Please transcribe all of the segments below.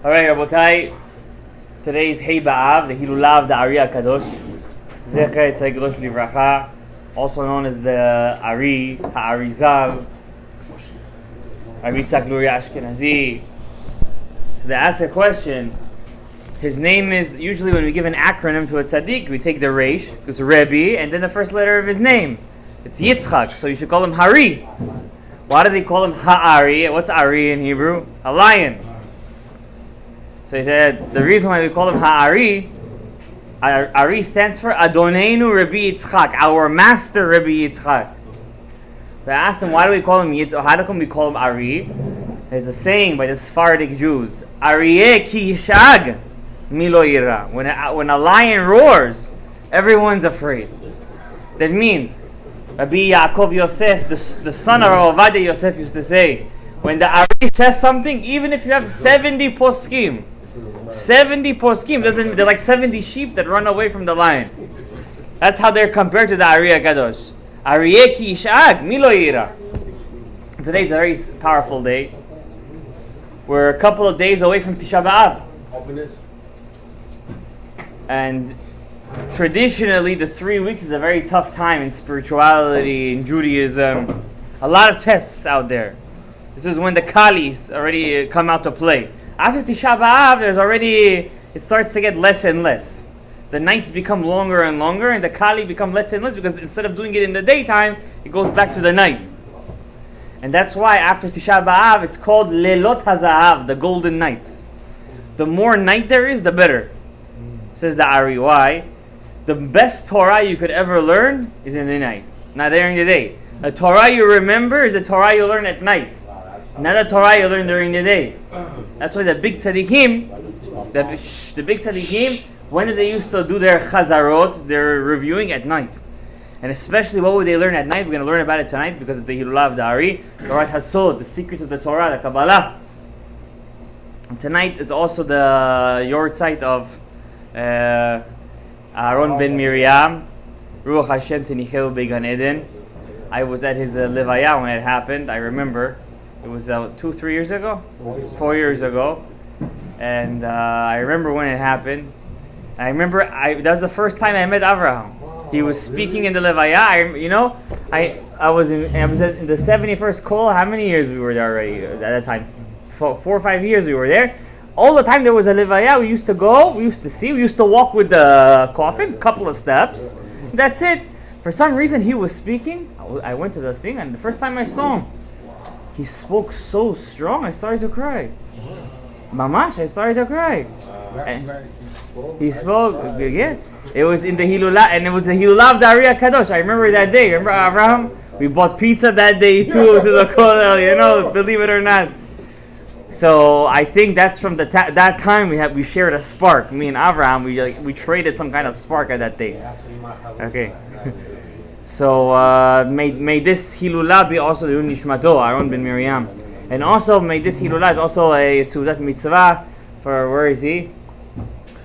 Alright, Rabotai, today's Hey Ba'av, the HILULA of the ARI HAKADOSH, Zecher Tzai Kadosh Livracha, also known as the ARI HARIZAL, ARI Tzak Luria Ashkenazi. So they ask a question. His name is, usually when we give an acronym to a tzaddik, we take the Reish, because Rebbe, and then the first letter of his name. It's Yitzchak, so you should call him Hari. Why do they call him Ha'ari? What's Ari in Hebrew? A lion. So he said, the reason why we call him Ha'ari, Ari stands for Adoneinu Rabbi Yitzchak, our master Rabbi Yitzchak. So I asked him, why do we call him Yitzchak? How come we call him Ari? There's a saying by the Sephardic Jews, Aryeh ki yishag milo yira. When a lion roars, everyone's afraid. That means, Rabbi Yaakov Yosef, the son of Ovadia Yosef, used to say, when the Ari says something, even if you have 70 poskim, they're like 70 sheep that run away from the lion. That's how they're compared to the ARI HAKADOSH. Aryeh ki yishag milo yira. Today's a very powerful day. We're a couple of days away from Tisha B'Av. And traditionally, the 3 weeks is a very tough time in spirituality, in Judaism. A lot of tests out there. This is when the Kalis already come out to play. After Tisha B'Av, it starts to get less and less. The nights become longer and longer, and the Kali become less and less, because instead of doing it in the daytime, it goes back to the night. And that's why after Tisha B'Av, it's called Lelot HaZahav, the golden nights. The more night there is, the better. Says the Ari. Why? The best Torah you could ever learn is in the night, not during the day. The Torah you remember is the Torah you learn at night, not the Torah you learn during the day. That's why the big tzaddikim, when did they used to do their chazarot, their reviewing at night? And especially, what would they learn at night? We're going to learn about it tonight because it's the HILULA of the ARI, Torah Hasod, the secrets of the Torah, the Kabbalah. And tonight is also the yortzeit of Aaron ben Miriam, Ruach Hashem Tenicheu Began Eden. I was at his levaya when it happened. I remember it was 2-3 years ago, 4 years ago, and I remember when it happened. I remember that was the first time I met Avraham. He was speaking in the levaya. I was in the 71st kol. How many years we were there already at that time? 4 or 5 years we were there. All the time there was a levaya. We used to go. We used to walk with the coffin, a couple of steps. That's it. For some reason he was speaking. I went to the thing, and the first time I saw him, he spoke so strong. I started to cry. Mamash, I started to cry. He spoke again. It was in the HILULA, and it was the HILULA of the ARI HAKADOSH. I remember that day. Remember, Abraham? We bought pizza that day too to the kollel. Believe it or not. So I think that's from that time we shared a spark. Me and Abraham, we traded some kind of spark at that day. Okay. So may this HILULA be also the Nishmato, Aaron ben Miriam, and also may this HILULA is also a Sudat Mitzvah for, where is he?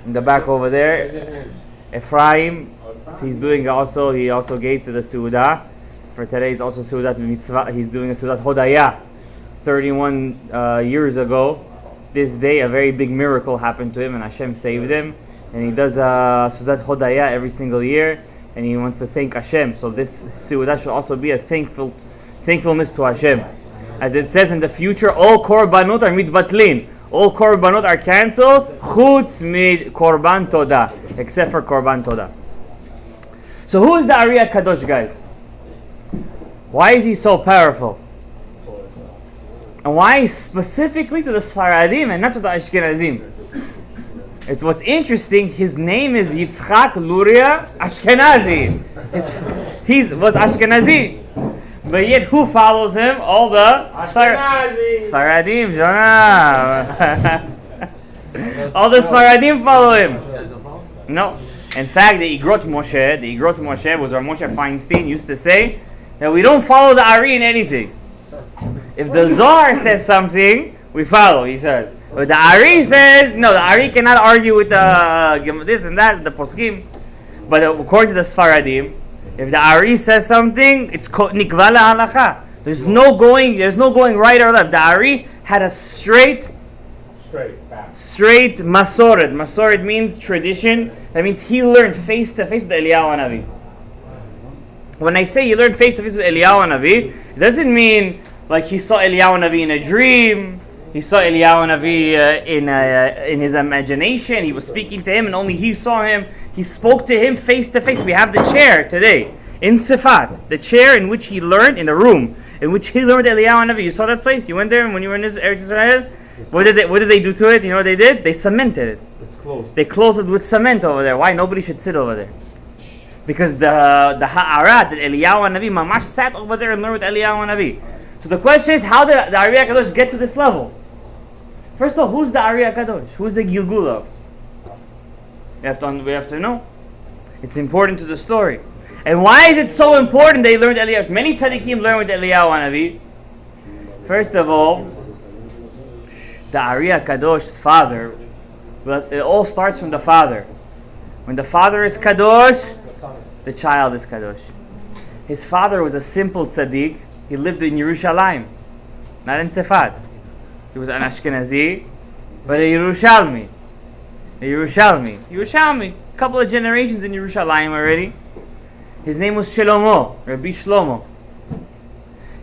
In the back over there. Ephraim, he also gave to the Suda. For today is also Sudat Mitzvah. He's doing a Sudat Hodaya. 31 years ago, this day a very big miracle happened to him, and Hashem saved him. And he does Sudat Hodaya every single year, and he wants to thank Hashem. So this Suda should also be a thankfulness to Hashem. As it says in the future, all korbanot are mitbatlin. All korbanot are cancelled, chutz mid korban toda, except for korban toda. So who is the ARI HAKADOSH, guys? Why is he so powerful? And why specifically to the Sfaradim and not to the Ashkenazim? It's what's interesting. His name is Yitzchak Luria Ashkenazi. He was Ashkenazi. But yet, who follows him? All the Sfaradim, Jonah. All the Sfaradim follow him. No. In fact, the Igrot Moshe was our Moshe Feinstein used to say that we don't follow the ARI in anything. If the Zohar says something, we follow, he says. But the ARI says, no, the ARI cannot argue with this and that, the poskim. But according to the Sfaradim, if the ARI says something, it's nikva la'halacha. There's no going right or left. The ARI had a straight Straight Masoret. Masoret means tradition. That means he learned face to face with Eliyahu Hanavi. When I say he learned face to face with Eliyahu Hanavi, it doesn't mean like he saw Eliyahu Hanavi in a dream. He saw Eliyahu Hanavi in his imagination. He was speaking to him, and only he saw him. He spoke to him face to face. We have the chair today in Sifat, the chair in which he learned, in the room in which he learned Eliyahu Hanavi. You saw that place? You went there when you were in Eretz Israel? What did they do to it? You know what they did? They cemented it. It's closed. They closed it with cement over there. Why? Nobody should sit over there. Because the Ha'arat, that Eliyahu Hanavi, Mamash sat over there and learned with Eliyahu Hanavi. So the question is, how did the ARI HAKADOSH get to this level? First of all, who's the ARI HAKADOSH? Who's the Gilgul of? We have to know. It's important to the story. And why is it so important they learned Eliyahu? Many tzaddikim learn with Eliyahu Hanavi. First of all, the ARI HAKADOSH's father, but it all starts from the father. When the father is Kadosh, the child is Kadosh. His father was a simple tzaddik. He lived in Yerushalayim, not in Sefad. He was an Ashkenazi, but a Yerushalmi. Yerushalmi. A couple of generations in Yerushalayim already. His name was Shlomo, Rabbi Shlomo.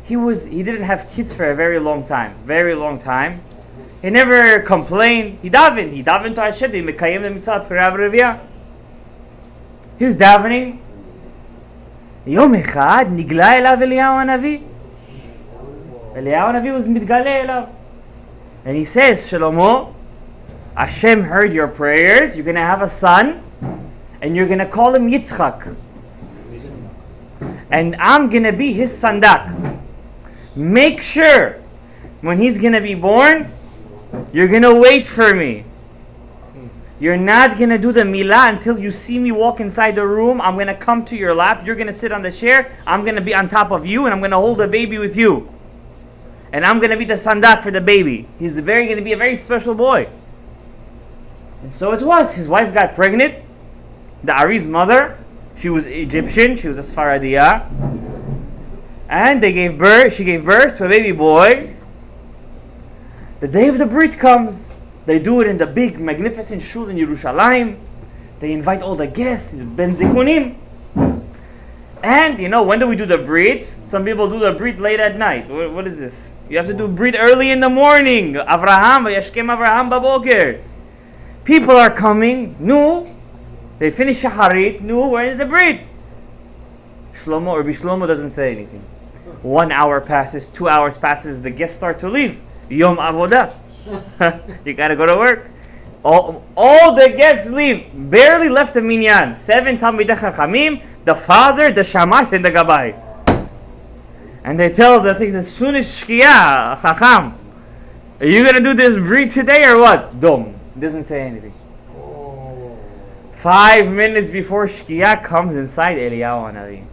He didn't have kids for a very long time. He never complained. He davened to Hashem. He mekayem the mitzvah Pirav Revia. He was davening. Yom echad nigla elav Eliyahu Hanavi. Eliyahu Hanavi was mitgale elav. And he says, Shlomo, Hashem heard your prayers. You're going to have a son. And you're going to call him Yitzchak. And I'm going to be his sandak. Make sure when he's going to be born, you're going to wait for me. You're not going to do the milah until you see me walk inside the room. I'm going to come to your lap. You're going to sit on the chair. I'm going to be on top of you, and I'm going to hold the baby with you. And I'm going to be the sandak for the baby. He's going to be a very special boy. And so it was. His wife got pregnant. The Ari's mother, she was Egyptian. She was a Sfaradiya. And she gave birth to a baby boy. The day of the Brit comes. They do it in the big, magnificent shul in Yerushalayim. They invite all the guests, Ben Zikunim. And, when do we do the Brit? Some people do the Brit late at night. What is this? You have to do Brit early in the morning. Avraham, Vayashkem Avraham Baboker. People are coming. They finish Shaharit. Where is the Brit? Rabbi Shlomo doesn't say anything. 1 hour passes, 2 hours passes, the guests start to leave. Yom Avodah. You gotta go to work. All the guests leave. Barely left the minyan. 7 Talmidei Chachamim, the father, the shamash, and the gabbai. And they tell the things, as soon as Shkia, Chacham, are you gonna do this brit today or what? Dom. Doesn't say anything. 5 minutes before Shkia comes inside Eliyahu Hanavi.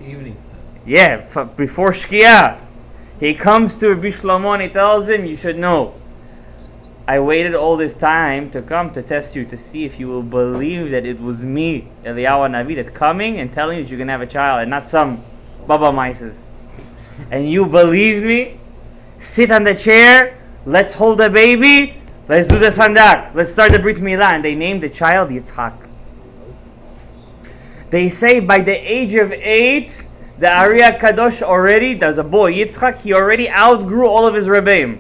Evening. Yeah, before Shkia. He comes to Rabbi Shlomo and he tells him, you should know, I waited all this time to come to test you, to see if you will believe that it was me, Eliyahu Hanavi, that's coming and telling you that you're going to have a child and not some Baba Mises. And you believe me? Sit on the chair, let's hold the baby, let's do the sandak, let's start the Brit Milah. And they named the child Yitzchak. They say by the age of 8, the ARI HAKADOSH already, there's a boy, Yitzchak, he already outgrew all of his rebbeim.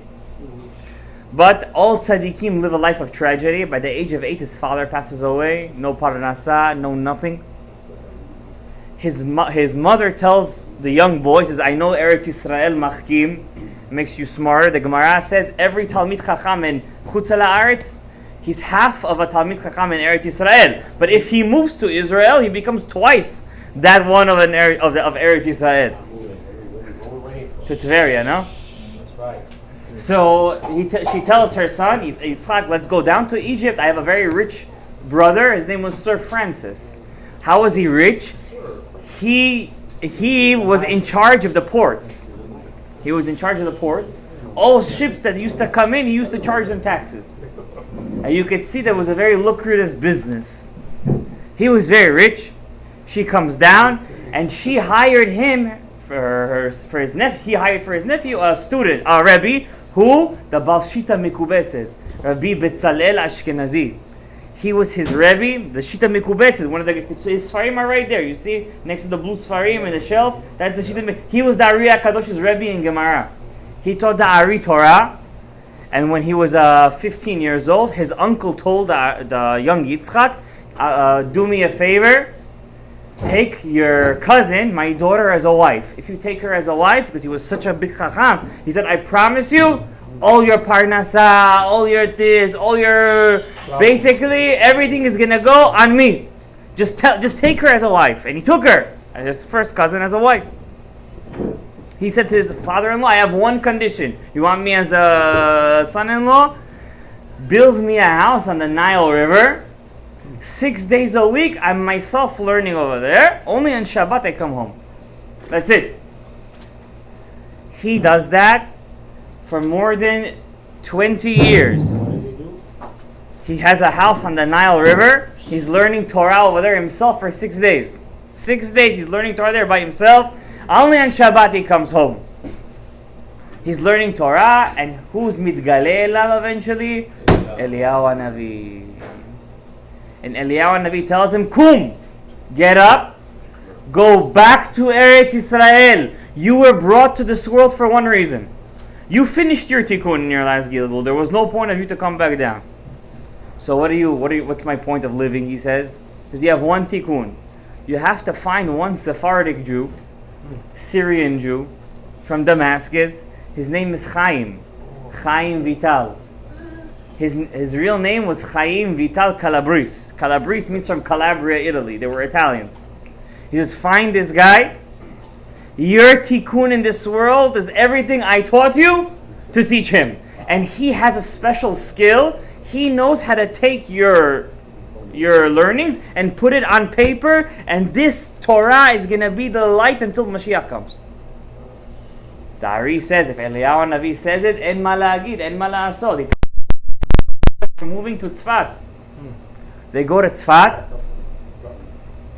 But all tzaddikim live a life of tragedy. By the age of 8, his father passes away. No parnasa, no nothing. His mother tells the young boy, says, I know Eretz Yisrael machkim, makes you smarter. The Gemara says, every Talmid Chacham in Chutz La'aretz, he's half of a Talmid Chacham in Eretz Yisrael. But if he moves to Israel, he becomes twice that one of Eretz Yisrael. To Tveria, no? That's right. So she tells her son, Yitzchak, let's go down to Egypt. I have a very rich brother. His name was Sir Francis. How was he rich? He was in charge of the ports. All ships that used to come in, he used to charge them taxes. And you could see that was a very lucrative business. He was very rich. She comes down, and she hired him for his nephew. He hired for his nephew a student, a Rebbe, Who? The Baal Shita Mikubetzet, Rabbi Betzalel Ashkenazi. He was his Rebbe, the Shita Mikubetzet, one of the his Sfarim are right there. You see, next to the blue Sfarim in the shelf. That's the Shita. He was the ARI HAKADOSH's Rebbe in Gemara. He taught the ARI Torah, and when he was 15 years old, his uncle told the young Yitzchak, "Do me a favor, take your cousin, my daughter, as a wife. If you take her as a wife," because he was such a big chacham, he said, "I promise you, all your parnasa, all your this, all your basically everything is gonna go on me. Just take her as a wife." And he took her as his first cousin as a wife. He said to his father-in-law, "I have one condition. You want me as a son-in-law? Build me a house on the Nile River. 6 days a week, I'm myself learning over there. Only on Shabbat I come home. That's it." He does that for more than 20 years. He has a house on the Nile River. He's learning Torah over there himself for 6 days. 6 days he's learning Torah there by himself. Only on Shabbat he comes home. He's learning Torah, and who's mitgaleh elav eventually? Eliyahu Hanavi. And Eliyahu Hanavi tells him, "Kum, get up, go back to Eretz Yisrael. You were brought to this world for one reason. You finished your tikkun in your last Gilgul. There was no point of you to come back down. So what's my point of living?" he says. Because you have one tikkun. You have to find one Sephardic Jew, Syrian Jew, from Damascus. His name is Chaim Vital. His real name was Chaim Vital Calabris. Calabris means from Calabria, Italy. They were Italians. He says, "Find this guy. Your tikkun in this world is everything I taught you to teach him." And he has a special skill. He knows how to take your learnings and put it on paper, and this Torah is going to be the light until Mashiach comes. The Ari says, if Eliyahu Navi says it, en ma la'agid, en ma la'asod. They're moving to Tzfat. They go to Tzfat.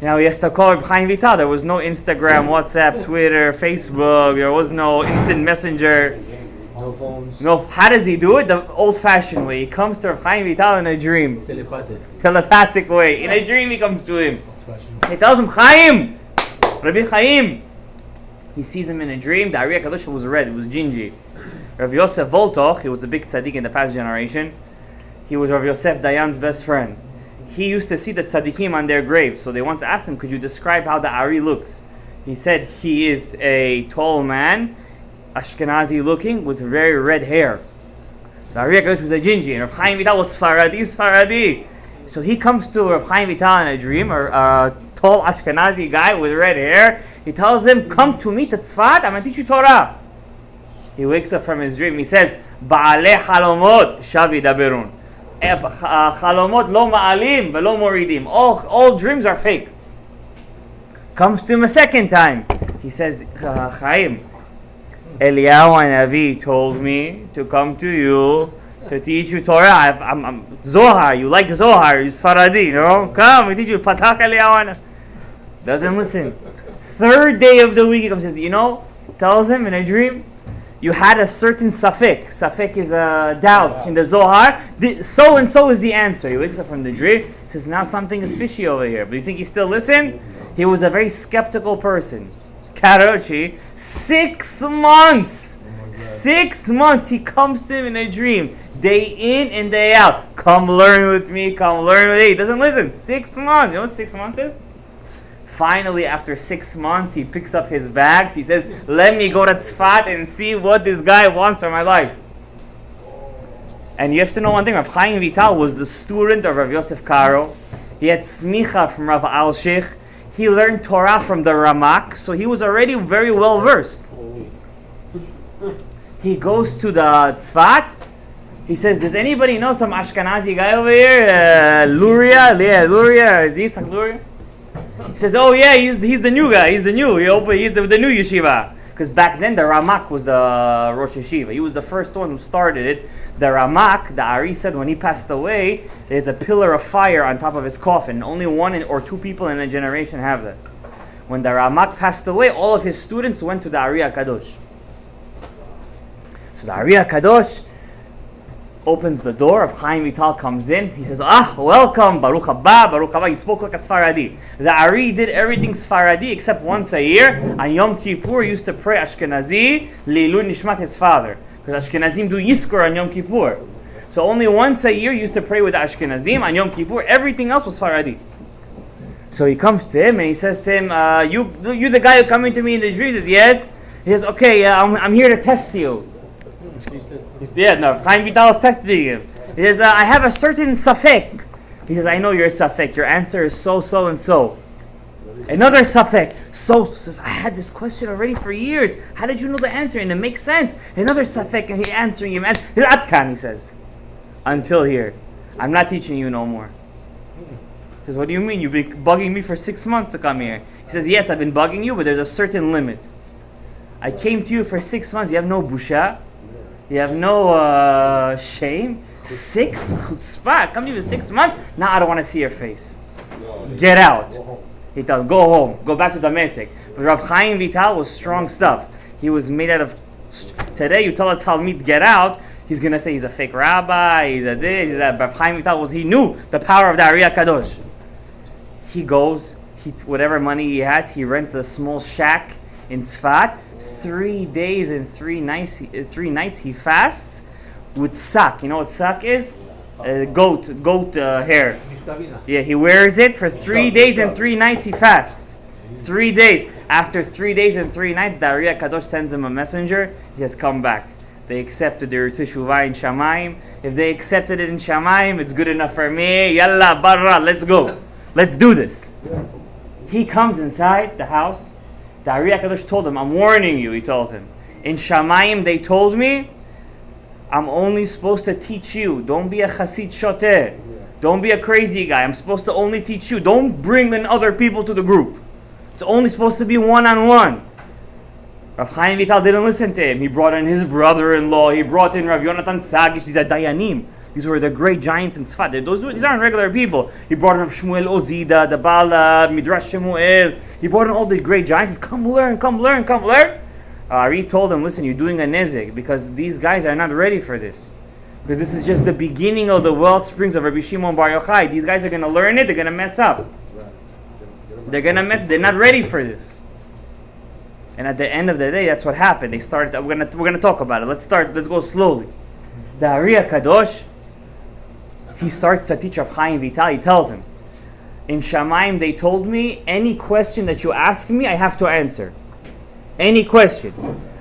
Now he has to call Reb Chaim Vital. There was no Instagram, WhatsApp, Twitter, Facebook. There was no instant messenger. No phones. No. How does he do it? The old-fashioned way. He comes to Reb Chaim Vital in a dream. Telepathic way. In a dream he comes to him. He tells him, "Chaim! Rabbi Chaim!" He sees him in a dream. The ARI HAKADOSH was red. It was gingy. Rav Yosef Voltoch, he was a big tzaddik in the past generation. He was Rav Yosef Dayan's best friend. He used to see the tzaddikim on their graves. So they once asked him, "Could you describe how the Ari looks?" He said he is a tall man, Ashkenazi looking, with very red hair. The ARI HAKADOSH was a gingy, and Rav Chaim Vital was Sfaradi. So he comes to Rav Chaim Vital in a dream, a tall Ashkenazi guy with red hair. He tells him, "Come to me to Tzfat, I'm going to teach you Torah." He wakes up from his dream. He says, "Ba'alei halomot shavi daberun. Halomot lo ma'alim velo moridim." All dreams are fake. Comes to him a second time. He says, "Chaim, Eliyahu Hanavi told me to come to you to teach you Torah. I'm Zohar. You like Zohar. You're Sfaradi, you know? Come, we teach you Patach Eliyahu Hanavi." Doesn't listen. Third day of the week, he comes and says, tells him in a dream, "You had a certain safek." Safek is a doubt in the Zohar. So and so is the answer. He wakes up from the dream. He says, "Now something is fishy over here." But you think he still listened? He was a very skeptical person. Karochi, 6 months. 6 months he comes to him in a dream. Day in and day out. "Come learn with me, come learn with me." He doesn't listen. 6 months. You know what 6 months is? Finally, after 6 months, he picks up his bags. He says, "Let me go to Tzfat and see what this guy wants for my life." And you have to know one thing. Rav Chaim Vital was the student of Rav Yosef Karo. He had smicha from Rav Alshich. He learned Torah from the Ramak, so he was already very well versed. He goes to the Tzfat. He says, "Does anybody know some Ashkenazi guy over here? Luria? Yeah, Luria. Yitzhak Luria?" He says, "Oh yeah, he's the new guy. He's the new yeshiva." Because back then the Ramak was the Rosh Yeshiva. He was the first one who started it. The Ramak, the Ari said when he passed away, there's a pillar of fire on top of his coffin. Only one or two people in a generation have that. When the Ramak passed away, all of his students went to the ARI HAKADOSH. So the ARI HAKADOSH opens the door. Rav Chaim Vital comes in. He says, welcome, Baruch haba, Baruch haba. He spoke like a Sfaradi. The Ari did everything Sfaradi except once a year. On Yom Kippur, he used to pray Ashkenazi, Leilui Nishmat, his father. Because Ashkenazim do Yizkor on Yom Kippur. So only once a year he used to pray with the Ashkenazim on Yom Kippur. Everything else was Sfaradi. So he comes to him and he says to him, you the guy who coming to me in the dreams? He says, yes. He says, okay, I'm here to test you. Chaim Vital is testing him. He says, I have a certain safek. He says, I know your safek. Your answer is so and so. Another safek. So says, I had this question already for years. How did you know the answer? And it makes sense. Another safek, and he answering him. He's Atkan, he says. Until here. I'm not teaching you no more. He says, what do you mean? You've been bugging me for 6 months to come here. He says, yes, I've been bugging you, but there's a certain limit. I came to you for 6 months. You have no busha. You have no shame. 6 chutzpah. Come to you for 6 months. Now I don't want to see your face. Get out. He tells him, go home. Go back to Damascus. But Rav Chaim Vital was strong stuff. He was made out of... Today you tell a Talmid, get out. He's going to say he's a fake rabbi. He's a this, he's that. Rav Chaim Vital he knew the power of the ARI HAKADOSH. He goes, whatever money he has, he rents a small shack in Tzfat. 3 days and 3 nights he fasts with sak. You know what sak is? Goat hair. Yeah, he wears it for 3 days and 3 nights he fasts. 3 days. After 3 days and 3 nights, the ARI HAKADOSH sends him a messenger. He has come back. They accepted their teshuvah in Shamayim. If they accepted it in Shamayim, it's good enough for me. Yalla, barra, let's go. Let's do this. He comes inside the house. The ARI HAKADOSH told him, I'm warning you, he tells him. In Shamayim, they told me, I'm only supposed to teach you. Don't be a chassid shoteh. Don't be a crazy guy. I'm supposed to only teach you. Don't bring in other people to the group. It's only supposed to be one-on-one. Rav Chaim Vital didn't listen to him. He brought in his brother-in-law. He brought in Rav Yonatan Sagish. These are Dayanim. These were the great giants in Tzfat. These aren't regular people. He brought in Rav Shmuel Ozida, the Baal Midrash Shemuel. He brought in all the great giants. He says, come learn. Ari told him, listen, you're doing a nezek because these guys are not ready for this. Because this is just the beginning of the well springs of Rabbi Shimon Bar Yochai. These guys are going to learn it. They're going to mess up. They're not ready for this. And at the end of the day, that's what happened. They started. We're gonna talk about it. Let's go slowly. The ARI HAKADOSH, he starts to teach Rav Chaim Vital. He tells him, in Shamayim they told me, any question that you ask me, I have to answer. Any question.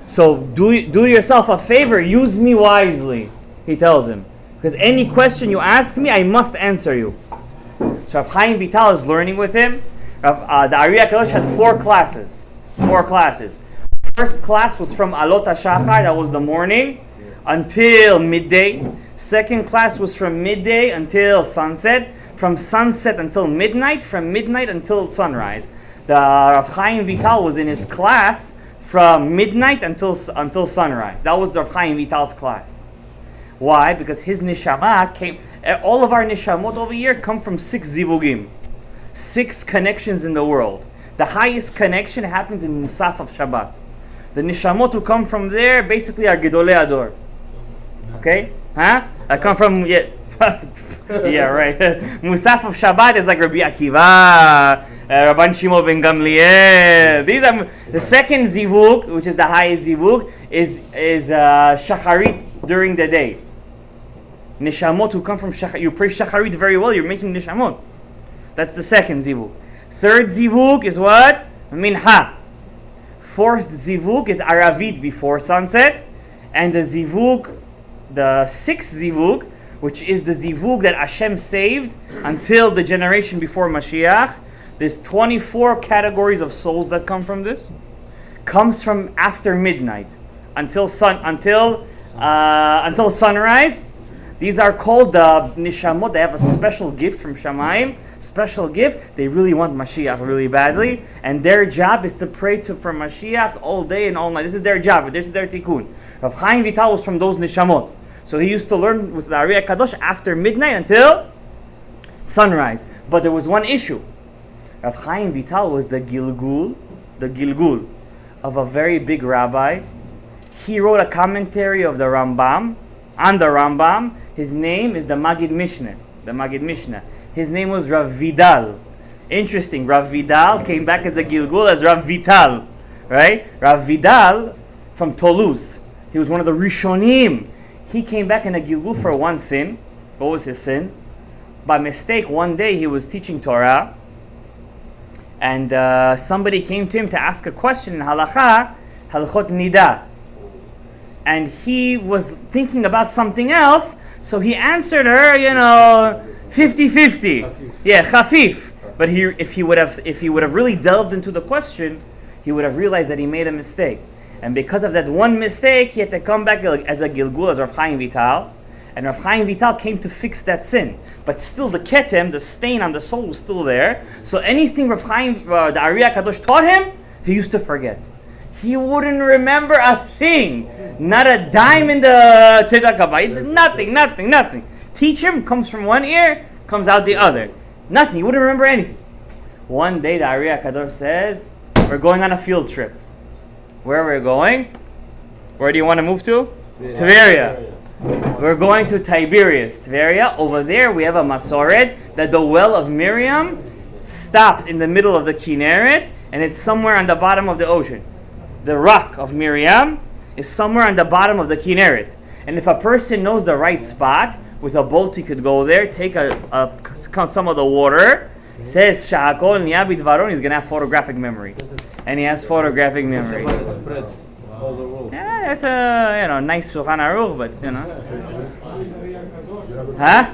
So do yourself a favor. Use me wisely. He tells him, because any question you ask me, I must answer you. So Rav Chaim Vital is learning with him. The ARI HAKADOSH had 4 classes. 4 classes. First class was from Alot HaShachar, that was the morning, until midday. Second class was from midday until sunset. From sunset until midnight. From midnight until sunrise. The Rav Chaim Vital was in his class from midnight until sunrise. That was the Rav Chaim Vital's class. Why? Because his neshama came. All of our neshamot over here come from 6 zivugim. 6 connections in the world. The highest connection happens in Musaf of Shabbat. The nishamot who come from there basically are Gedolei Ador. Okay? Huh? I come from... Yeah, yeah, right. Musaf of Shabbat is like Rabbi Akiva, Rabban Shimon ben Gamliel. These are... The second zivug, which is the highest zivug, is Shacharit during the day. Nishamot who come from Shacharit. You pray Shacharit very well, you're making nishamot. That's the second zivug. Third zivug is what? Minha. Fourth zivug is Aravit before sunset. And the 6th zivug, which is the zivug that Hashem saved until the generation before Mashiach. There's 24 categories of souls that come from this. Comes from after midnight until sunrise. These are called the nishamot. They have a special gift from Shamayim. Special gift. They really want Mashiach really badly, and their job is to pray for Mashiach all day and all night. This is their job. This is their tikkun. Rav Chaim Vital was from those nishamot, so he used to learn with the ARI HAKADOSH after midnight until sunrise. But there was one issue. Rav Chaim Vital was the gilgul of a very big rabbi. He wrote a commentary of the Rambam, on the Rambam. His name is the Magid Mishnah. The Magid Mishnah. His name was Rav Vidal. Interesting. Rav Vidal came back as a Gilgul as Rav Vital. Right? Rav Vidal from Toulouse. He was one of the Rishonim. He came back in a Gilgul for one sin. What was his sin? By mistake, one day he was teaching Torah, and somebody came to him to ask a question in halakha, halachot nida. And he was thinking about something else, so he answered her, 50-50. Yeah, chafif. But if he would have really delved into the question, he would have realized that he made a mistake. And because of that one mistake, he had to come back as a Gilgul, as Rav Chaim Vital. And Rav Chaim Vital came to fix that sin. But still the ketem, the stain on the soul, was still there. So anything Rav Chaim, the ARI HAKADOSH taught him, he used to forget. He wouldn't remember a thing. Not a dime in the tzedakah. Nothing. Teach him, comes from one ear, comes out the other. Nothing. He wouldn't remember anything. One day the ARI HAKADOSH says, we're going on a field trip. Where we're going? Where do you want to move to? Tveria. We're going to Tiberias, Tveria. Over there we have a Masoret that the well of Miriam stopped in the middle of the Kinneret, and it's somewhere on the bottom of the ocean. The rock of Miriam is somewhere on the bottom of the Kinneret. And if a person knows the right spot, with a boat he could go there, take some of the water, says Sha'akol Niya Bidvaron, he's going to have photographic memory. And he has photographic memory. Yeah, that's a nice Shulchan Aruch, but Huh?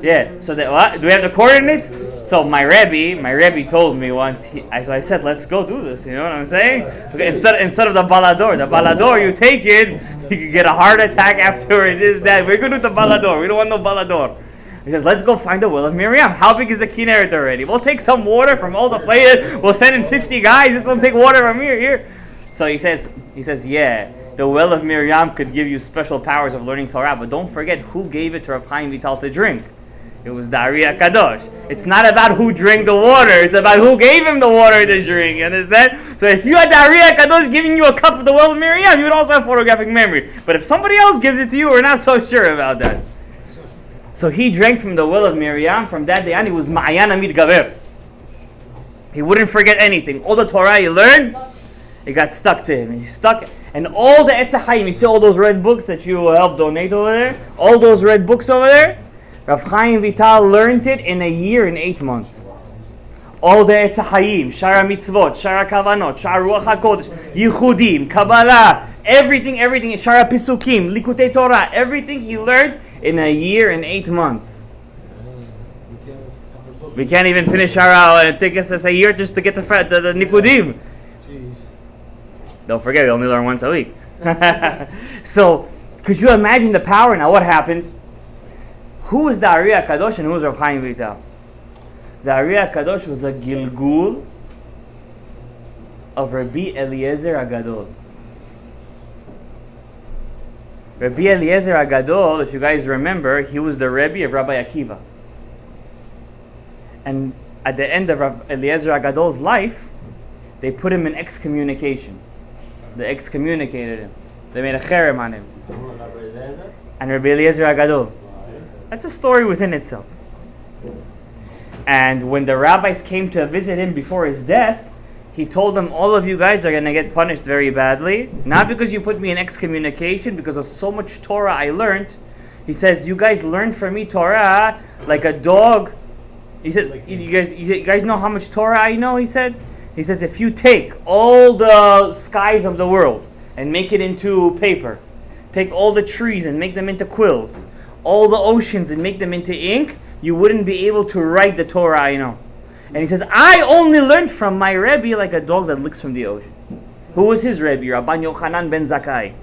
Yeah. So what? Do we have the coordinates? So my Rebbe told me once. So I said, let's go do this. You know what I'm saying? Instead of the balador, you take it, you can get a heart attack afterwards. This, that. We're good with the balador. We don't want no balador. He says, let's go find the well of Miriam. How big is the Kinneret already? We'll take some water from all the places. We'll send in 50 guys. This one take water from here. So he says, yeah, the well of Miriam could give you special powers of learning Torah, but don't forget who gave it to Rav Chaim Vital to drink. It was the ARI HAKADOSH. It's not about who drank the water. It's about who gave him the water to drink. You understand? So if you had the ARI HAKADOSH giving you a cup of the well of Miriam, you would also have photographic memory. But if somebody else gives it to you, we're not so sure about that. So he drank from the well of Miriam. From that day on, he was Ma'ayan Amid Gaber. He wouldn't forget anything. All the Torah he learned, it got stuck to him. He stuck, and all the Etz HaChaim, you see all those red books that you helped donate over there? All those red books over there? Rav Chaim Vital learned it in a year and 8 months. All the Etz HaChaim, Shara Mitzvot, Shara Kavanot, Shara Ruach HaKodesh, Yichudim, Kabbalah, everything, Shara Pisukim, Likutei Torah, everything he learned in a year and 8 months. We can't even finish Shara. It takes us a year just to get the Nikudim. Don't forget, we only learn once a week. So, could you imagine the power? Now, what happens? Who is the ARI HAKADOSH and who is Rav Chaim Vital? The ARI HAKADOSH was a Gilgul of Rabbi Eliezer HaGadol. Rabbi Eliezer HaGadol, if you guys remember, he was the Rebbe of Rabbi Akiva. And at the end of Rabbi Eliezer HaGadol's life, they put him in excommunication. They excommunicated him. They made a cherem on him. And Rabbi Eliezer HaGadol. That's a story within itself. And when the rabbis came to visit him before his death, he told them, all of you guys are going to get punished very badly. Not because you put me in excommunication, because of so much Torah I learned. He says, you guys learned from me Torah like a dog. He says, you guys know how much Torah I know, he said? He says, if you take all the skies of the world and make it into paper, take all the trees and make them into quills, all the oceans and make them into ink, you wouldn't be able to write the Torah I know. And he says, I only learned from my Rebbe like a dog that licks from the ocean. Who was his Rebbe? Rabban Yochanan ben Zakkai.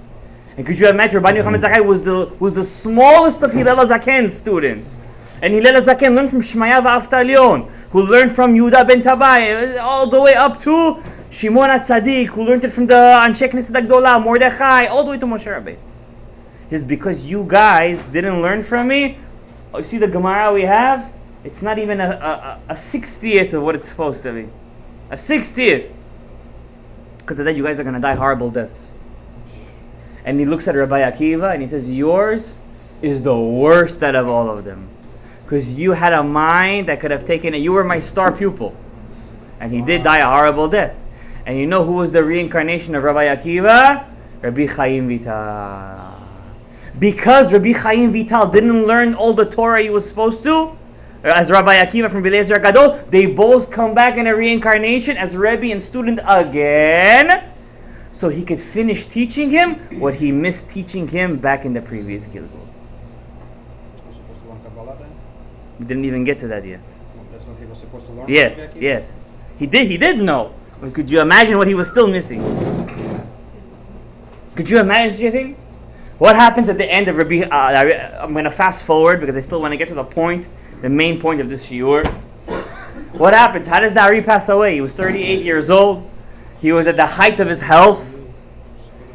And could you imagine, Rabban Yochanan ben Zakkai was the smallest of Hillel HaZaken's students. And Hillel HaZaken learned from Shmaya v'Avtalion, who learned from Yehuda ben Tabai, all the way up to Shimon HaTzadik, who learned it from the Anshe Knesset HaGdolah, Mordechai, all the way to Moshe Rabbeinu. It's because you guys didn't learn from me. Oh, you see the Gemara we have? It's not even a 60th of what it's supposed to be. A 60th. Because of that, you guys are going to die horrible deaths. And he looks at Rabbi Akiva and he says, yours is the worst out of all of them. Because you had a mind that could have taken it. You were my star pupil. And he did die a horrible death. And you know who was the reincarnation of Rabbi Akiva? Rabbi Chaim Vital. Because Rabbi Chaim Vital didn't learn all the Torah he was supposed to, as Rabbi Akiva from Belezer Gadol, they both come back in a reincarnation as Rebbe and student again, so he could finish teaching him what he missed teaching him back in the previous Gilgul. Was supposed to learn Kabbalah then? We didn't even get to that yet. That's what he was supposed to learn? Yes. He did know. But could you imagine what he was still missing? Could you imagine such a thing? What happens at the end of Rabbi... I'm going to fast forward because I still want to get to the point, the main point of this shiur. What happens? How does the Ari pass away? He was 38 years old. He was at the height of his health.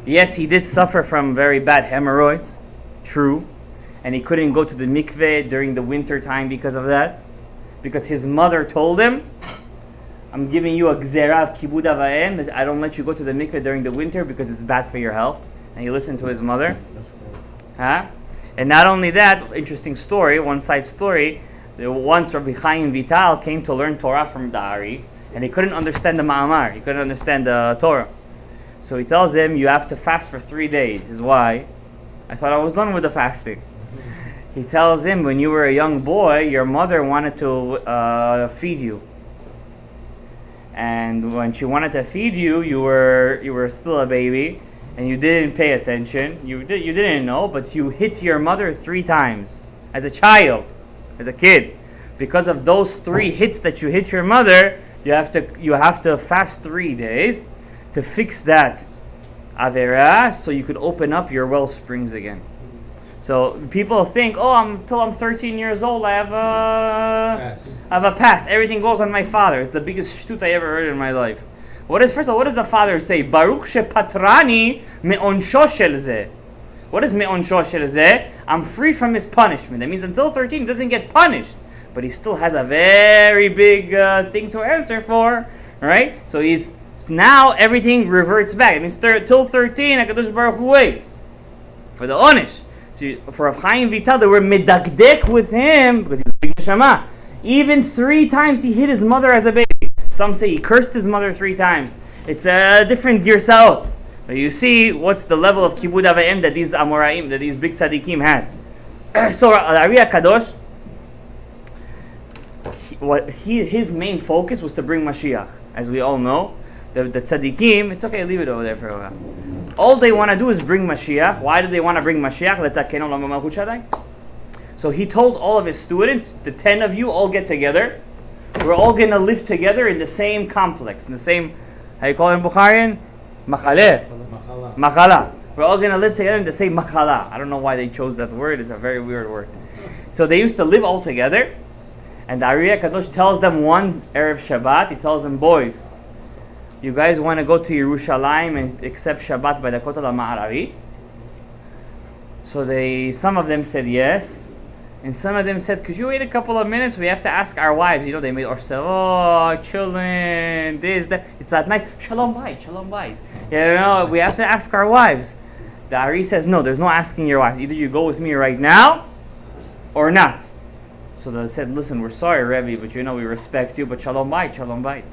Yes, he did suffer from very bad hemorrhoids. True. And he couldn't go to the mikveh during the winter time because of that. Because his mother told him, I'm giving you a gzera of kibud avayim. I don't let you go to the mikveh during the winter because it's bad for your health. And he listened to his mother. And not only that, interesting story, one side story. Once Rabbi Chaim Vital came to learn Torah from the Ari, and he couldn't understand the Ma'amar. He couldn't understand the Torah. So he tells him, you have to fast for 3 days. This is why. I thought I was done with the fasting. He tells him, when you were a young boy, your mother wanted to feed you. And when she wanted to feed you, you were still a baby, and you didn't pay attention. You didn't know, but you hit your mother 3 times as a child, as a kid. Because of those 3 hits that you hit your mother, you have to fast 3 days to fix that avera, so you could open up your well springs again. So people think, until I'm 13 years old, I have a pass. Everything goes on my father. It's the biggest shtut I ever heard in my life. First of all, what does the father say? Baruch shepatrani me'onsho shel zeh. What is me'onsho shel zeh? I'm free from his punishment. That means until 13 he doesn't get punished. But he still has a very big thing to answer for. Right? So now everything reverts back. It means till 13, HaKadosh Baruch Hu waits for the onish. So for Rav Chaim Vital, they were medakdek with him because he was a big neshama. Even 3 times he hit his mother as a baby. Some say he cursed his mother 3 times. It's a different girsaot. But you see what's the level of kibud avayim that these amoraim, that these big tzaddikim had. So ARI HAKADOSH, his main focus was to bring Mashiach. As we all know, the tzaddikim, it's okay, leave it over there for a while. All they want to do is bring Mashiach. Why do they want to bring Mashiach? So he told all of his students, the 10 of you all get together. We're all going to live together in the same complex, in the same, how you call it in Bukharian? Machala. We're all going to live together in the same machala. I don't know why they chose that word. It's a very weird word. So they used to live all together. And the ARI HAKADOSH tells them one Erev Shabbat, he tells them, boys, you guys want to go to Yerushalayim and accept Shabbat by the Kotel HaMa'aravi? So some of them said yes. And some of them said, could you wait a couple of minutes? We have to ask our wives. They made ourselves, children, this, that. It's not nice. Shalom bayit, shalom bayit. We have to ask our wives. The Ari says, no, there's no asking your wives. Either you go with me right now or not. So they said, listen, we're sorry, Rebbe, but we respect you, but shalom bayit, shalom bayit.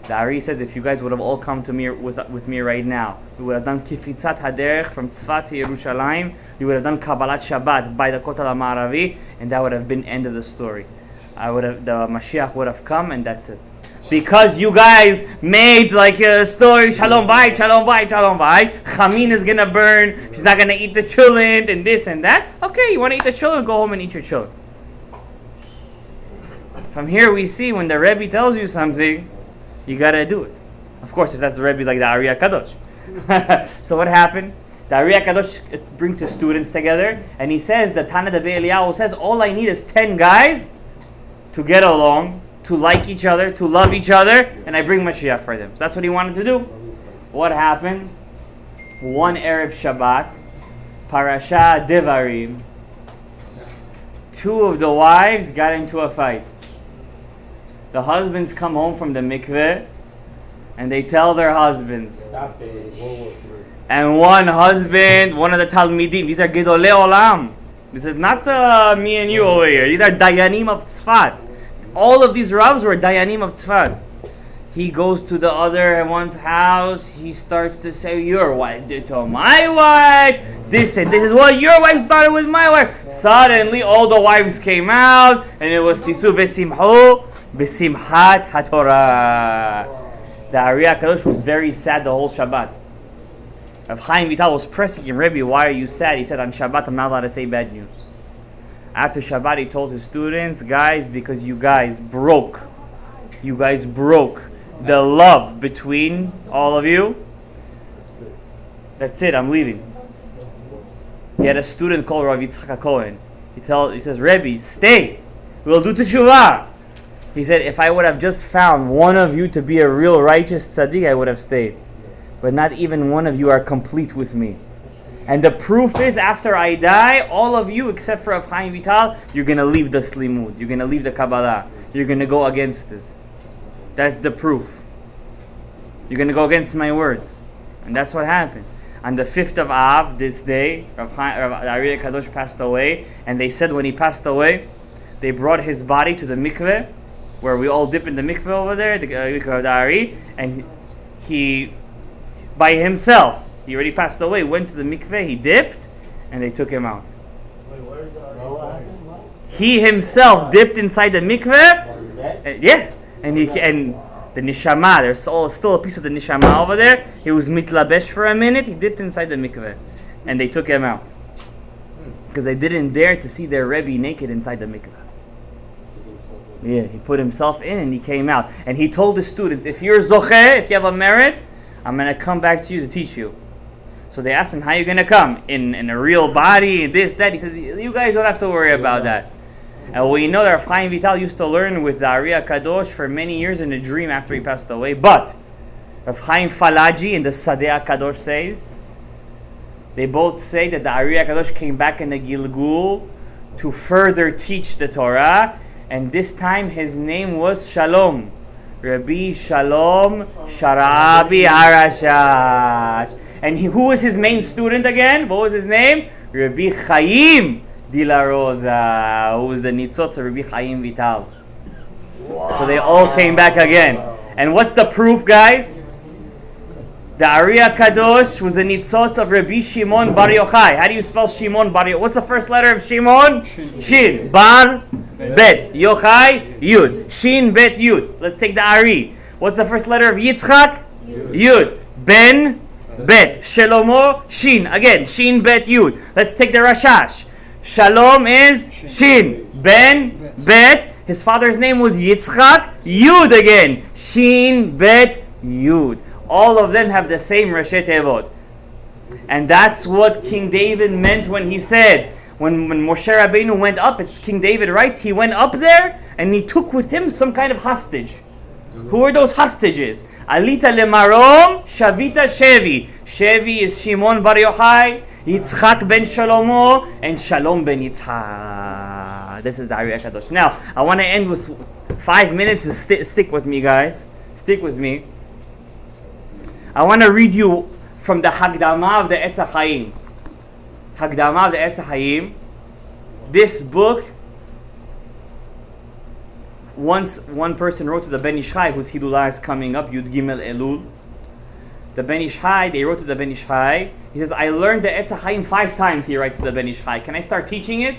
The Ari says, if you guys would have all come to me with me right now, we would have done kifitzat haderech from Tzfat to Yerushalayim. We would have done Kabbalat Shabbat by the Kotel HaMa'aravi, and that would have been end of the story. The Mashiach would have come, and that's it. Because you guys made like a story, shalom bayit, shalom bayit, shalom bayit. Chamin is gonna burn. She's not gonna eat the children, and this and that. Okay, you want to eat the children? Go home and eat your children. From here we see when the Rebbe tells you something, you gotta do it. Of course, if that's the Rebbe like the ARI HAKADOSH. So what happened? The ARI HAKADOSH brings his students together, and he says, the Tana de Be'eliyahu says, all I need is 10 guys to get along, to like each other, to love each other, and I bring Mashiach for them. So that's what he wanted to do. What happened? One Erev Shabbat, Parasha Devarim, 2 of the wives got into a fight. The husbands come home from the mikveh, and they tell their husbands. Stop it. World War III. And one husband, one of the Talmidim, these are Gedolei Olam. This is not me and you over here. These are Dayanim of Tzfat. All of these Ravs were Dayanim of Tzfat. He goes to the other one's house. He starts to say, your wife did to my wife. This and this is what your wife started with my wife. Suddenly, all the wives came out, and it was Sisu Besimho Besimchat HaTorah. The ARI HAKADOSH was very sad the whole Shabbat. Rav Chaim Vital was pressing him, Rebbe, why are you sad? He said, on Shabbat I'm not allowed to say bad news. After Shabbat he told his students, guys, because you guys broke the love between all of you. That's it, I'm leaving. He had a student called Rav Yitzchak Cohen. He says, Rebbe, stay. We'll do teshuvah. He said, if I would have just found one of you to be a real righteous tzaddik, I would have stayed. But not even one of you are complete with me. And the proof is, after I die, all of you, except for Rav Chaim Vital, you're going to leave the Slimut. You're going to leave the Kabbalah. You're going to go against it. That's the proof. You're going to go against my words. And that's what happened. On the 5th of Av, this day, Rav ARI HAKADOSH passed away. And they said when he passed away, they brought his body to the mikveh, where we all dip in the mikveh over there, the mikveh of the Ari. And he, by himself, he already passed away, went to the mikveh, he dipped, and they took him out. Wait, where's the Ari? He himself dipped inside the mikveh. Yeah. And the neshama, there's still a piece of the neshama over there. He was mitlabesh for a minute. He dipped inside the mikveh, and they took him out because they didn't dare to see their Rebbe naked inside the mikveh. Yeah, he put himself in and he came out, and he told the students, if you're zocheh, if you have a merit, I'm gonna come back to you to teach you. So they asked him, how are you gonna come? In a real body, this, that. He says, you guys don't have to worry about that. And we know that Rav Chaim Vital used to learn with the ARI HAKADOSH for many years in a dream after he passed away. But Rav Chaim Falaji and the Sadeh HaKadosh say, they both say that the ARI HAKADOSH came back in the Gilgul to further teach the Torah, and this time his name was Shalom. Rabbi Shalom Sharabi Arashash. And who was his main student again? What was his name? Rabbi Chaim De La Rosa, who was the Nitzotz of Rabbi Chaim Vital. Wow. So they all came back again. And what's the proof, guys? The ARI HAKADOSH was the Nitzotz of Rabbi Shimon Bar Yochai. How do you spell Shimon Bar Yochai? What's the first letter of Shimon? Shin. Bar Bet. Yochai Yud. Shin Bet Yud. Let's take the Ari. What's the first letter of Yitzchak? Yud. Ben Bet. Shelomo Shin. Again, Shin Bet Yud. Let's take the Rashash. Shalom is Shin. Ben Bet. His father's name was Yitzchak. Yud again. Shin Bet Yud. All of them have the same Rashi Tevot. And that's what King David meant when he said, when Moshe Rabbeinu went up, it's King David writes, he went up there and he took with him some kind of hostage. Who are those hostages? Alita lemarom, Shavita Shevi. Shevi is Shimon Bar Yochai, Yitzchak ben Shalomo, and Shalom ben Yitzchak. This is the ARI HAKADOSH. Now, I want to end with 5 minutes. Stick with me, guys. Stick with me. I want to read you from the Hagdama of the Etz HaChaim. Hagdama of the Etz HaChaim. This book, once one person wrote to the Ben Ish Chai, whose HILULA is coming up, Yud Gimel Elul. The Ben Ish Chai, they wrote to the Ben Ish Chai. He says, I learned the Etz HaChaim 5 times, he writes to the Ben Ish Chai. Can I start teaching it?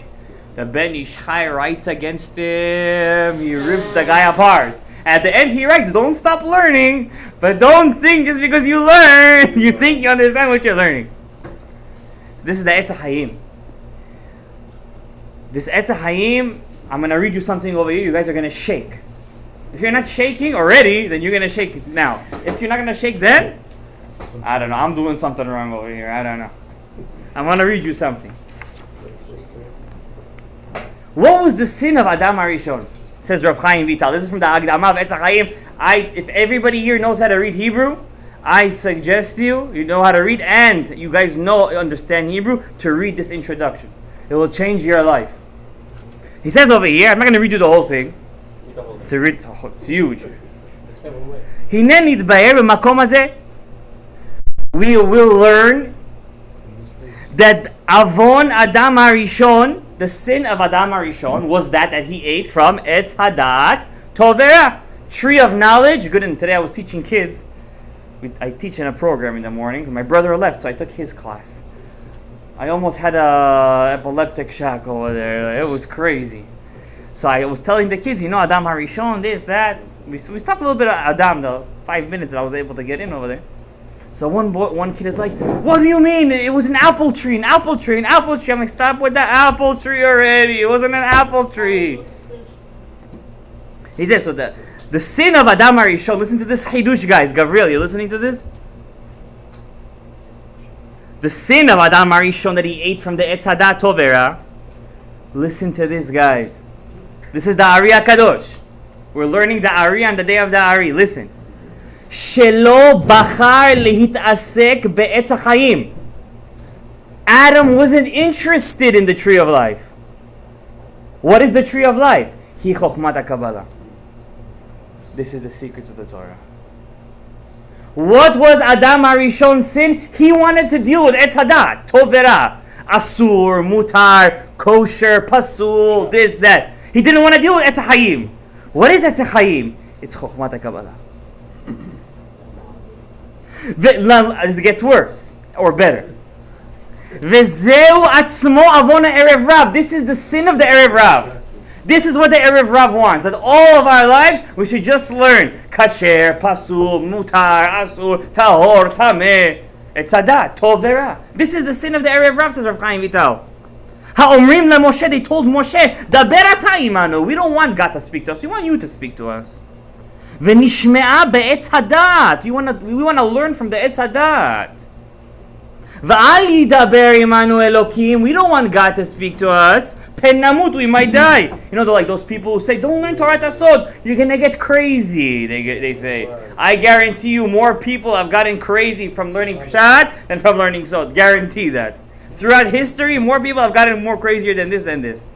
The Ben Ish Chai writes against him. He rips the guy apart. At the end, he writes, don't stop learning, but don't think just because you learn, you think you understand what you're learning. So this is the Etz HaChaim. This Etz HaChaim, I'm going to read you something over here. You guys are going to shake. If you're not shaking already, then you're going to shake now. If you're not going to shake then, I don't know. I'm doing something wrong over here. I don't know. I'm going to read you something. What was the sin of Adam HaRishon? Says Rav Chaim Vital. This is from the Hagdama of Etz HaChaim. If everybody here knows how to read Hebrew, I suggest you know how to read, and you guys understand Hebrew, to read this introduction. It will change your life. He says over here, I'm not going to read you the whole thing. It's huge. הנה נתבהר במקום הזה. We will learn that Avon Adam Harishon, the sin of Adam Harishon, was that he ate from Etz Hadat Tovera, tree of knowledge. Good. And today I was teaching kids. I teach in a program in the morning. My brother left, so I took his class. I almost had a epileptic shock over there. It was crazy. So I was telling the kids, Adam Harishon, this, that. We stopped a little bit at Adam, the 5 minutes that I was able to get in over there. So one kid is like, what do you mean? It was an apple tree, an apple tree, an apple tree. I'm like, stop with the apple tree already. It wasn't an apple tree. He says, so the sin of Adam Harishon, listen to this Hidush, guys. Gabriel, you listening to this? The sin of Adam Harishon that he ate from the Etz Hadat Tovera. Listen to this, guys. This is the ARI HAKADOSH. We're learning the ARI on the day of the ARI. Listen. Shelo bachar lehit'asek be'etz ha'chaim. Adam wasn't interested in the tree of life. What is the tree of life? Hi chokhmat HaKabbalah. This is the secrets of the Torah. What was Adam Harishon's sin? He wanted to deal with Etz Hadat, Tovera, Asur, Mutar, Kosher, Pasul, this, that. He didn't want to deal with Etz HaChaim. What is Etz HaChaim? It's Chokhmat HaKabbalah. This gets worse, or better. Vezeu atzmo avona erev Rav. This is the sin of the erev Rav. This is what the erev Rav wants. That all of our lives we should just learn kasher, pasul, mutar, asur, tahor, tameh, etzadat, tovera. This is the sin of the erev Rav, says Rav Chaim Vital. Ha'omrim leMoshe, they told Moshe, daber ata imanu. We don't want God to speak to us. We want you to speak to us. V'nishme'a be'etz hadat. We want to learn from the etz hadat. V'al yidaber imanu Elokim. We don't want God to speak to us. Pen namut, we might die. They're like those people who say, don't learn Torah Tasod. You're going to get crazy. They say. I guarantee you more people have gotten crazy from learning Pshat than from learning Sod. Guarantee that. Throughout history, more people have gotten more crazier than this.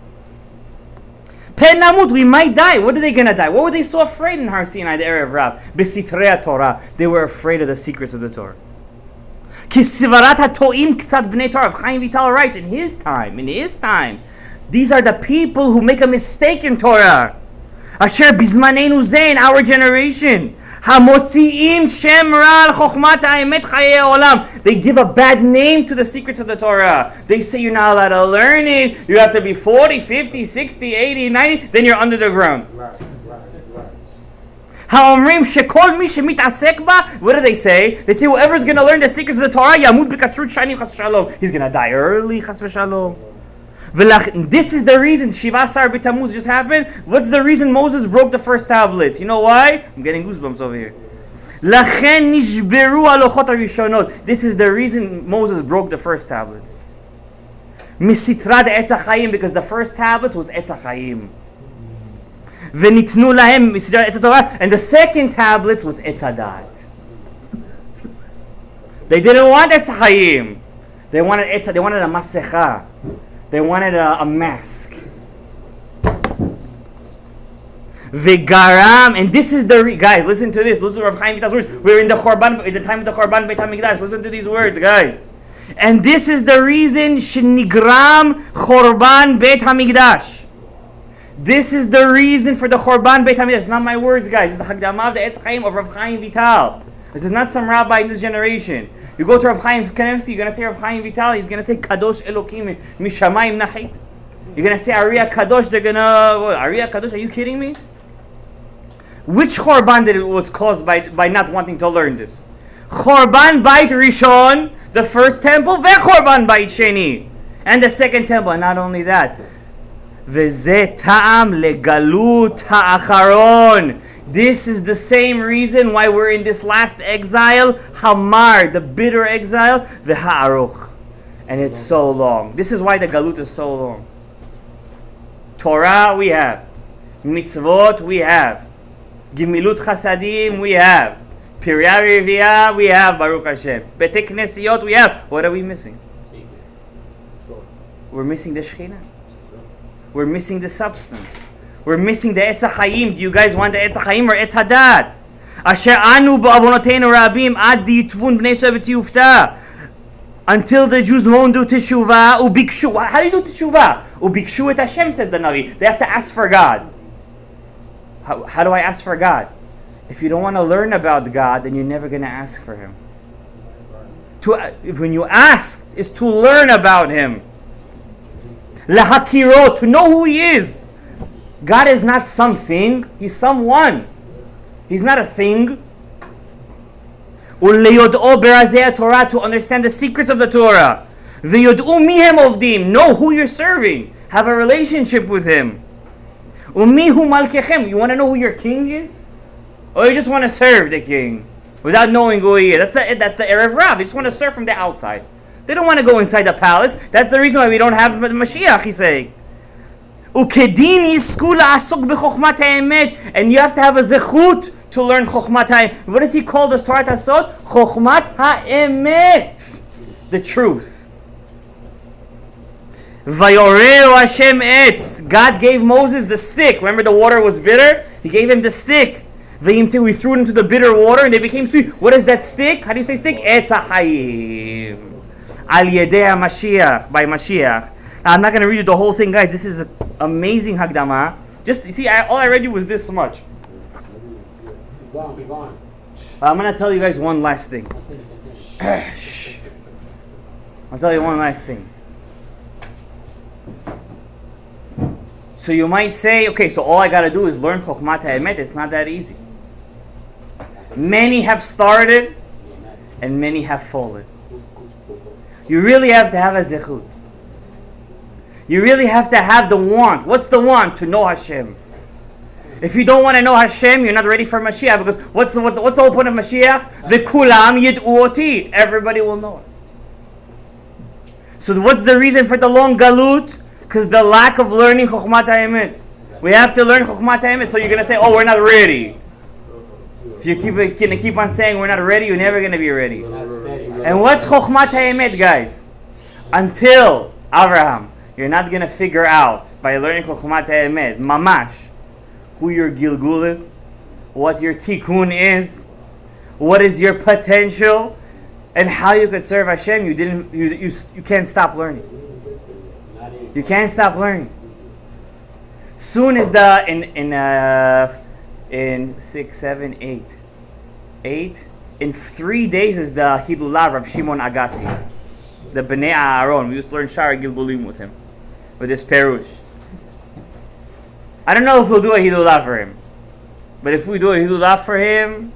Pen namut, we might die. What are they going to die? What were they so afraid in Har Sinai, the area of Rav? Besitrei Torah. They were afraid of the secrets of the Torah. Kisivarat ha'to'im k'tzat b'nei Torah. Chaim Vital writes, in his time, these are the people who make a mistake in Torah. Asher bizmanenu ze, in our generation. Hamotzi'im shem ra al chokhmat ha'emet chayei olam. They give a bad name to the secrets of the Torah. They say you're not allowed to learn it. You have to be 40, 50, 60, 80, 90. Then you're under the ground. Ha'omrim shekol mi shemit'asek ba. What do they say? They say whoever's going to learn the secrets of the Torah, yamut b'katsrut shanim chas v'shalom. He's going to die early, chas v'shalom. This is the reason Shiva Sar B'Tammuz just happened. What's the reason Moses broke the first tablets? You know why? I'm getting goosebumps over here. Lachen nishberu alochot harishonot. This is the reason Moses broke the first tablets. Misitra de Etz HaChaim, because the first tablets was Etz HaChaim. V'nitnu lahem misitra Etz HaTorah, and the second tablets was Etz HaDat. They didn't want Etz HaChaim. They wanted a masecha. They wanted a mask. Vegaram, and this is the guys. Listen to this. Listen to Rav Chaim Vital's words. We're in the time of the Chorban Beit Hamikdash. Listen to these words, guys. And this is the reason Shenigram Chorban Beit Hamikdash. This is the reason for the Chorban Beit Hamikdash. It's not my words, guys. It's the Hagdamah of the Etz Chaim of Rav Chaim Vital. This is not some rabbi in this generation. You go to Rav Chaim Kanievsky, you're going to say Rav Chaim Vital, he's going to say Kadosh Elokim Mishamayim Nachit. You're going to say ARI HAKADOSH, they're going to... ARI HAKADOSH, are you kidding me? Which Chorban did it was caused by not wanting to learn this? Chorban Bait Rishon, the first temple, Chorban Bait Sheni, and the second temple. And not only that, V'zeh ta'am legalut ha'acharon. This is the same reason why we're in this last exile, Hamar, the bitter exile, V'ha'aruch. And it's so long. This is why the galut is so long. Torah we have. Mitzvot we have. Gimilut chasadim we have. Pirya Reviyah we have, Baruch Hashem. Bete Knesiot we have. What are we missing? We're missing the Shekhinah. We're missing the substance. We're missing the Etz HaChaim. Do you guys want the Etz HaChaim or Etz HaDat? Asher anu ba'avonoteinu rabim ad ditvun bnei Yisrael b'tiyufta. Until the Jews won't do teshuvah, ubikshu. How do you do teshuvah? Ubikshu et Hashem, says the Navi. They have to ask for God. How do I ask for God? If you don't want to learn about God, then you're never going to ask for Him. When you ask, is to learn about Him. Lahakiro, to know who He is. God is not something, He's someone. He's not a thing. Uleyod'o berazei Torah, to understand the secrets of the Torah. V'yod'u mihem ovdim, know who you're serving. Have a relationship with Him. Umihu malkechem, you want to know who your king is? Or you just want to serve the king without knowing who he is? That's the Erev Rav. They just want to serve from the outside. They don't want to go inside the palace. That's the reason why we don't have the Mashiach, he's saying. Ukedin yisku la'asok b'chokhmat ha'emet, and you have to have a zechut to learn chokhmat ha'emet. What does he call the Torah Tasot? Chokhmat ha'emet, the truth. Vayoreu Hashem etz. God gave Moses the stick. Remember the water was bitter? He gave him the stick. We threw it into the bitter water and they became sweet. What is that stick? How do you say stick? Etz ha'chayim. Al yedei HaMashiach. By Mashiach. Now, I'm not going to read you the whole thing, guys. This is an amazing Hagdama. Just, see, all I read you was this much. Be gone. I'm going to tell you guys one last thing. I'll tell you one last thing. So you might say, okay, so all I got to do is learn Chokhmat HaEmet. It's not that easy. Many have started and many have fallen. You really have to have a zechut. You really have to have the want. What's the want? To know Hashem. If you don't want to know Hashem, you're not ready for Mashiach, because what's the whole point of Mashiach? The kulam yid'u oti. Everybody will know us. So what's the reason for the long galut? Because the lack of learning Chokhmat HaEmet. We have to learn Chokhmat HaEmet. So you're going to say, oh, we're not ready. If you keep on saying we're not ready, you're never going to be ready. And what's Chokhmat HaEmet, guys? Until Abraham, you're not going to figure out by learning Chokhmat HaEmet, mamash, who your Gilgul is, what your Tikkun is, what is your potential, and how you could serve Hashem. You can't stop learning. You can't stop learning. Soon as in 6, 7, 8, in 3 days is the HILULA Rav Shimon Agassi, the Bnei Aaron. We used to learn Shara Gilgulim with him, with this Perush. I don't know if we'll do a HILULA for him, but if we do a HILULA for him,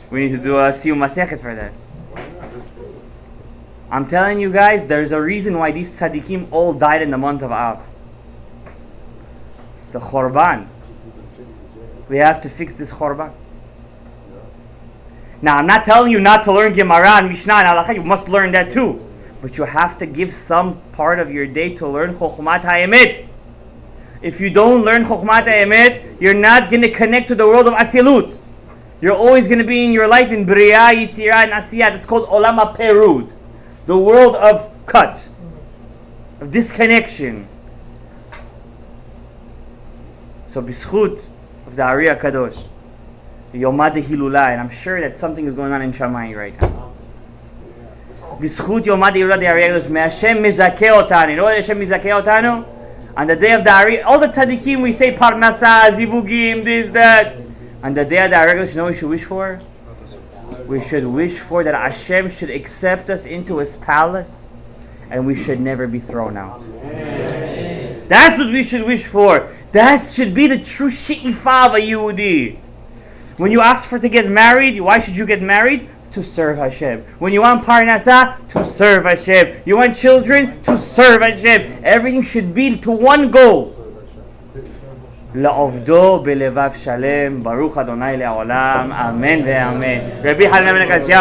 we need to do a Siyum Masechet for that. I'm telling you guys, there's a reason why these tzaddikim all died in the month of Av. The Khorban. We have to fix this Khorban. Now, I'm not telling you not to learn Gemara and Mishnah and Halakha. You must learn that too. But you have to give some part of your day to learn Chokhmat HaEmet. If you don't learn Chokhmat HaEmet, you're not going to connect to the world of Atzilut. You're always going to be in your life in Bria, Yitzira, and Asiyat. It's called Olam HaPerud. The world of cut, of disconnection. So, b'schut of the ARI HAKADOSH, Yomad HILULA, and I'm sure that something is going on in Shammai right now. B'schut Yomad HILULA the ARI HAKADOsh, me Hashem mizakeh otanu. You know what Hashem mizakeh otanu? On the day of the ARI, all the tzaddikim we say parnasa, zivugim, this, that. On the day of the ARI HAKADOsh, you know what we should wish for? We should wish for that Hashem should accept us into His palace, and we should never be thrown out. Amen. That's what we should wish for. That should be the true she'ifah of a Yehudi. When you ask to get married, why should you get married? To serve Hashem. When you want parnasa, to serve Hashem. You want children, to serve Hashem. Everything should be to one goal. לעובדו בלבב שלם, ברוך אדוני לעולם, אמן ואמן. רבי חנן בן עקשיא